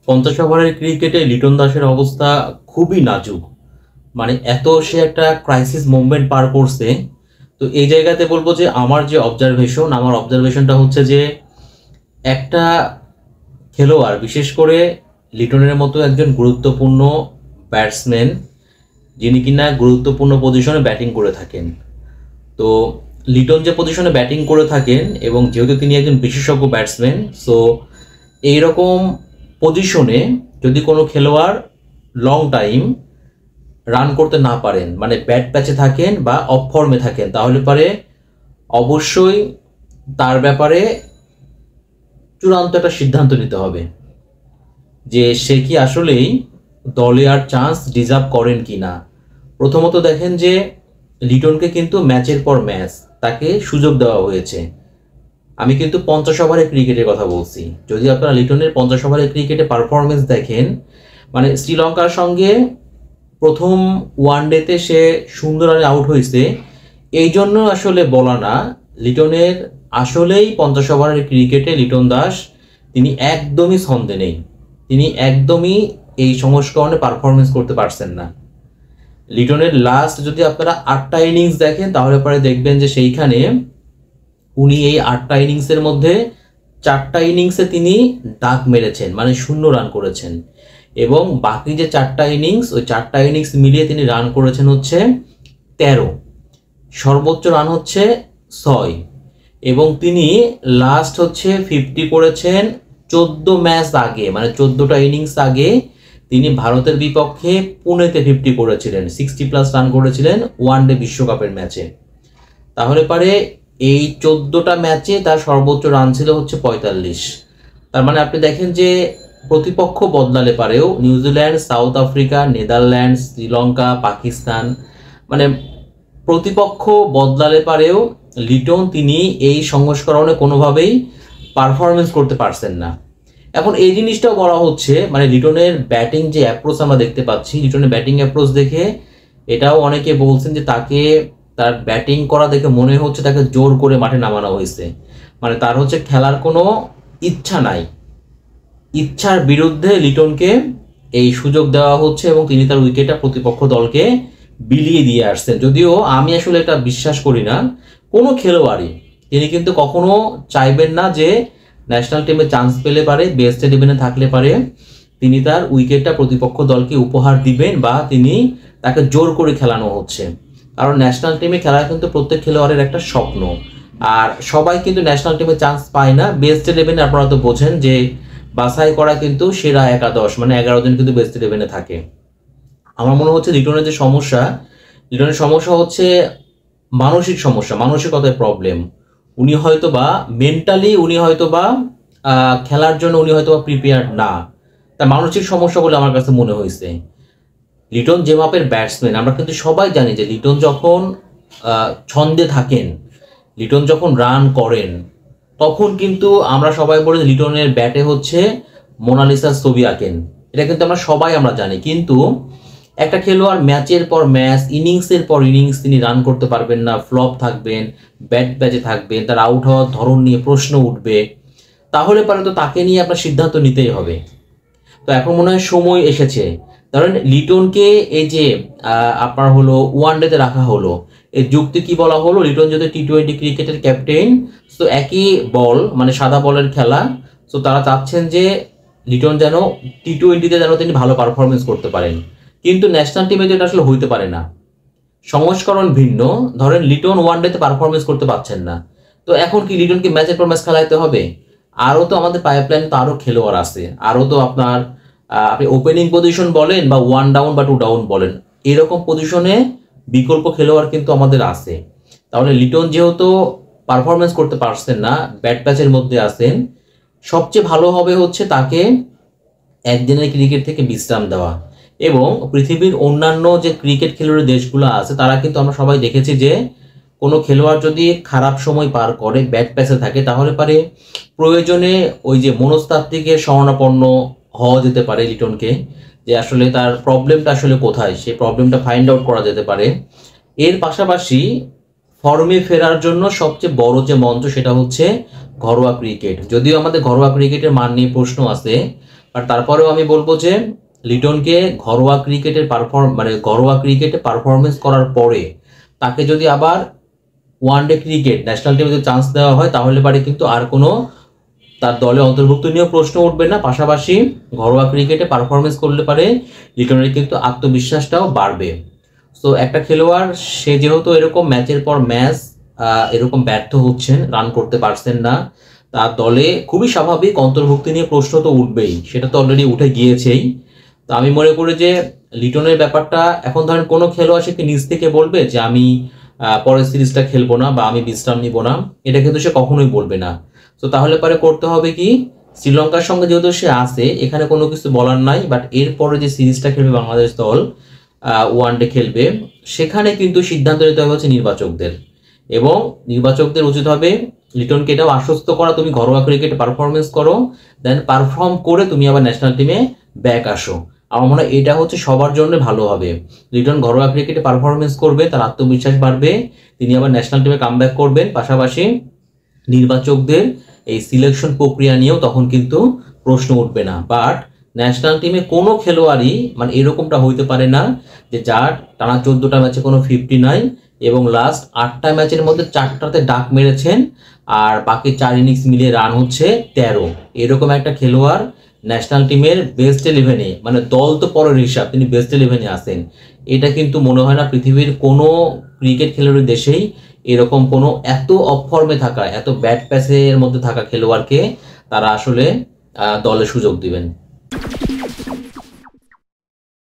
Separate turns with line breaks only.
50 ওভারের ক্রিকেটে লিটন দাসের অবস্থা খুবই নাজুক। মানে এত সে একটা ক্রাইসিস মুভমেন্ট পার করছে। তো এই জায়গাতে বলবো যে আমার অবজারভেশনটা হচ্ছে যে একটা খেলোয়াড়, বিশেষ করে লিটনের মতো একজন গুরুত্বপূর্ণ ব্যাটসম্যান, যিনি কিনা গুরুত্বপূর্ণ পজিশনে ব্যাটিং করে থাকেন। তো লিটন যে পজিশনে ব্যাটিং করে থাকেন এবং যেহেতু তিনি একজন বিশেষজ্ঞ ব্যাটসম্যান, সো এইরকম পজিশনে যদি কোনো খেলোয়াড় লং টাইম রান করতে না পারেন, মানে ব্যাট প্যাচে থাকেন বা অফ ফর্মে থাকেন, তাহলে পরে অবশ্যই তার ব্যাপারে চূড়ান্ত একটা সিদ্ধান্ত নিতে হবে যে সে কি আসলেই দলে আর চান্স ডিজার্ভ করেন কি না। প্রথমত দেখেন যে লিটনকে কিন্তু ম্যাচের পর ম্যাচ তাকে সুযোগ দেওয়া হয়েছে। আমি কিন্তু 50 ওভারের ক্রিকেটের কথা বলছি। যদি আপনারা লিটনের 50 ওভারের ক্রিকেটে পারফরমেন্স দেখেন, মানে শ্রীলঙ্কার সঙ্গে প্রথম ওয়ানডেতে সে সুন্দর রানে আউট হয়েছে, এই জন্য আসলে বলা না লিটনের আসলেই 50 ওভারের ক্রিকেটে লিটন দাস তিনি একদমই ছন্দে নেই, তিনি একদমই এই সংস্করণে পারফরমেন্স করতে পারছেন না। লিটনের লাস্ট যদি আপনারা 8টা ইনিংস দেখেন তাহলে পরে দেখবেন যে সেইখানে উনি এই 8টা ইনিংসের মধ্যে 4টা ইনিংসে তিনি ডাক মেরেছেন, মানে 0 রান করেছেন, এবং বাকি যে 4টা ইনিংস, ওই 4টা ইনিংস মিলিয়ে তিনি রান করেছেন হচ্ছে 13, সর্বোচ্চ রান হচ্ছে 6, এবং তিনি লাস্ট হচ্ছে 50 করেছেন 14 ম্যাচ আগে, মানে 14টা ইনিংস আগে তিনি ভারতের বিপক্ষে পুনেতে 50 করেছিলেন, 60+ রান করেছিলেন ওয়ানডে বিশ্বকাপের ম্যাচে। তাহলে পারে এই 14টা ম্যাচে তার সর্বোচ্চ রান ছিল হচ্ছে 45। তার মানে আপনি দেখেন যে প্রতিপক্ষ বদলালে পারেও New Zealand, South Africa, Netherlands, Sri Lanka, Pakistan, মানে প্রতিপক্ষ বদলালে পারেও লিটন তিনি এই সংস্করণে কোনোভাবেই পারফরমেন্স করতে পারছেন না। এখন এই জিনিসটাও বলা হচ্ছে, মানে লিটনের ব্যাটিং যে অ্যাপ্রোচ আমরা দেখতে পাচ্ছি, লিটনের ব্যাটিং অ্যাপ্রোচ দেখে এটাও অনেকে বলছেন যে তাকে, তার ব্যাটিং করা দেখে মনে হচ্ছে তাকে জোর করে মাঠে নামানো হয়েছে, মানে তার হচ্ছে খেলার কোনো ইচ্ছা নাই, ইচ্ছার বিরুদ্ধে লিটনকে এই সুযোগ দেওয়া হচ্ছে এবং তিনি তার উইকেটটা প্রতিপক্ষ দলকে বিলিয়ে দিয়ে আসছেন। যদিও আমি আসলে এটা বিশ্বাস করি না, কোনো খেলোয়াড়ই তিনি কিন্তু কখনো চাইবেন না যে ন্যাশনাল টিমে চান্স পেলে পারে, বেস্ট 11-এ থাকলে পারে তিনি তার উইকেটটা প্রতিপক্ষ দলকে উপহার দিবেন বা তিনি তাকে জোর করে খেলানো হচ্ছে। কারণ ন্যাশনাল টিমে খেলা কিন্তু প্রত্যেক খেলোয়াড়ের একটা স্বপ্ন, আর সবাই কিন্তু ন্যাশনাল টিমে চান্স পায় না। বেস্ট 11-এ আপনারা তো বোঝেন যে বাছাই করা কিন্তু সেরা 11, মানে 11 জন কিন্তু বেস্ট 11-এ থাকে। আমার মনে হচ্ছে লিটনের যে সমস্যা, লিটনের সমস্যা হচ্ছে মানসিক সমস্যা, মানসিকতায় প্রবলেম। উনি হয়তো বা মেন্টালি উনি হয়তো বা খেলার জন্য উনি হয়তো বা প্রিপেয়ার্ড না, তার মানসিক সমস্যা বলে আমার কাছে মনে হয়েছে। লিটন যে মাপের ব্যাটসম্যান, আমরা কিন্তু সবাই জানি যে লিটন যখন ছন্দে থাকেন, লিটন যখন রান করেন, তখন কিন্তু আমরা সবাই বলি লিটনের ব্যাটে হচ্ছে মোনালিসার ছবি আঁকেন, এটা কিন্তু আমরা জানি। কিন্তু একটা খেলোয়াড় ম্যাচের পর ম্যাচ, ইনিংসের পর ইনিংস তিনি রান করতে পারবেন না, ফ্লপ থাকবেন, ব্যাট ব্যাচে থাকবেন, তার আউট হওয়ার ধরন নিয়ে প্রশ্ন উঠবে, তাহলে পরে তো তাকে নিয়ে আপনার সিদ্ধান্ত নিতেই হবে। তো এখন মনে হয় সময় এসেছে, ধরেন লিটনকে এই যে আপনার হলো ওয়ানডেতে রাখা হলো, এই যুক্তি কি বলা হলো, লিটন যদি টি20 ক্রিকেটের ক্যাপ্টেন, তো একই বল, মানে সাদা বলের খেলা, তো তারা চাচ্ছেন যে লিটন যেন টি20-তে যেন তিনি ভালো পারফরমেন্স করতে পারেন, কিন্তু ন্যাশনাল টিমে যেটা আসলে হইতে পারে না, সংস্করণ ভিন্ন। ধরেন লিটন ওয়ানডেতে পারফরমেন্স করতে পারছেন না, তো এখন কি লিটনকে ম্যাচের পর ম্যাচ খেলাইতে হবে? আরও তো আমাদের পাইপলাইনে তো আরও খেলোয়াড় আছে, আরও তো আপনার আপনি ওপেনিং পজিশন বলেন বা 1 ডাউন বা 2 ডাউন বলেন, এরকম পজিশনে বিকল্প খেলোয়াড় কিন্তু আমাদের আছে। তাহলে লিটন যেহেতু পারফরমেন্স করতে পারছেন না, ব্যাট প্যাচের মধ্যে আছেন, সবচেয়ে ভালো হবে হচ্ছে তাকে একদিনের ক্রিকেট থেকে বিশ্রাম দেওয়া। এবং পৃথিবীর অন্যান্য যে ক্রিকেট খেলুড়ে দেশগুলো আছে, তারা কিন্তু আমরা সবাই দেখেছি যে কোনো খেলোয়াড় যদি খারাপ সময় পার করে, ব্যাট প্যাচে থাকে, তাহলে পারে প্রয়োজনে ওই যে মনস্তাত্ত্বিকের শরণাপন্ন হওয়া যেতে পারে লিটনকে, যে আসলে তার প্রবলেমটা আসলে কোথায়, সেই প্রবলেমটা ফাইন্ড আউট করা যেতে পারে। এর পাশাপাশি ফর্মে ফেরার জন্য সবচেয়ে বড় যে মঞ্চ সেটা হচ্ছে ঘরোয়া ক্রিকেট। যদিও আমাদের ঘরোয়া ক্রিকেটের মান নিয়ে প্রশ্ন আছে, আর তারপরেও আমি বলবো যে লিটনকে ঘরোয়া ক্রিকেটে পারফরমেন্স করার পরে তাকে যদি আবার ওয়ানডে ক্রিকেট ন্যাশনাল টিমে যদি চান্স দেওয়া হয় তাহলে পারে কিন্তু আর কোনো তার দলে অন্তর্ভুক্ত নিয়েও প্রশ্ন উঠবে না, পাশাপাশি ঘরোয়া ক্রিকেটে পারফরমেন্স করলে পারে লিটনের কিন্তু আত্মবিশ্বাসটাও বাড়বে। সো একটা খেলোয়াড় সে যেহেতু এরকম ম্যাচের পর ম্যাচ এরকম ব্যর্থ হচ্ছেন, রান করতে পারছেন না, তার দলে খুবই স্বাভাবিক অন্তর্ভুক্তি নিয়ে প্রশ্ন তো উঠবেই, সেটা তো অলরেডি উঠে গিয়েছেই। তো আমি মনে করি যে লিটনের ব্যাপারটা এখন ধরেন কোনো খেলোয়াড় সে কি নিজ থেকে বলবে যে আমি পরের সিরিজটা খেলবো না বা আমি বিশ্রাম নিব না, এটা কিন্তু সে কখনোই বলবে না। তো তাহলে পরে করতে হবে কি, শ্রীলঙ্কার সঙ্গে যেহেতু সে আছে এখানে কোনো কিছু বলার নাই, বাট এরপরে যে সিরিজটা খেলবে বাংলাদেশ দল ওয়ানডে খেলবে, সেখানে কিন্তু সিদ্ধান্ত নিতে হবে হচ্ছে নির্বাচকদের, এবং নির্বাচকদের উচিত হবে লিটনকে এটাও আশ্বস্ত করা তুমি ঘরোয়া ক্রিকেটে পারফরমেন্স করো, দেন পারফর্ম করে তুমি আবার ন্যাশনাল টিমে ব্যাক আসো। আমার মনে হয় এটা হচ্ছে সবার জন্য ভালো হবে। লিটন ঘরোয়া ক্রিকেটে পারফরমেন্স করবে, তার আত্মবিশ্বাস বাড়বে, তিনি আবার ন্যাশনাল টিমে কামব্যাক করবেন, পাশাপাশি নির্বাচকদের এই সিলেকশন প্রক্রিয়া নিয়েও তখন কিন্তু প্রশ্ন উঠবে না। বাট ন্যাশনাল টিমে কোনো খেলোয়াড়ই মানে এরকমটা হইতে পারে না যে যার টানা 14টা ম্যাচে কোনো 50 নাই এবং লাস্ট 8টা ম্যাচের মধ্যে 4টাতে ডাক মেরেছেন আর বাকি 4 ইনিংস মিলিয়ে রান হচ্ছে 13। এরকম একটা খেলোয়াড় ন্যাশনাল টিমের বেস্ট 11-এ, মানে দল তো পরের হিসাব, তিনি বেস্ট 11-এ আসেন, এটা কিন্তু মনে হয় না পৃথিবীর কোনো ক্রিকেট খেলোয়াড়ের দেশেই এরকম কোনো এত অফ ফর্মে থাকা, এত ব্যাড প্যাসের মধ্যে থাকা খেলোয়াড়কে তারা আসলে দলে সুযোগ দিবেন।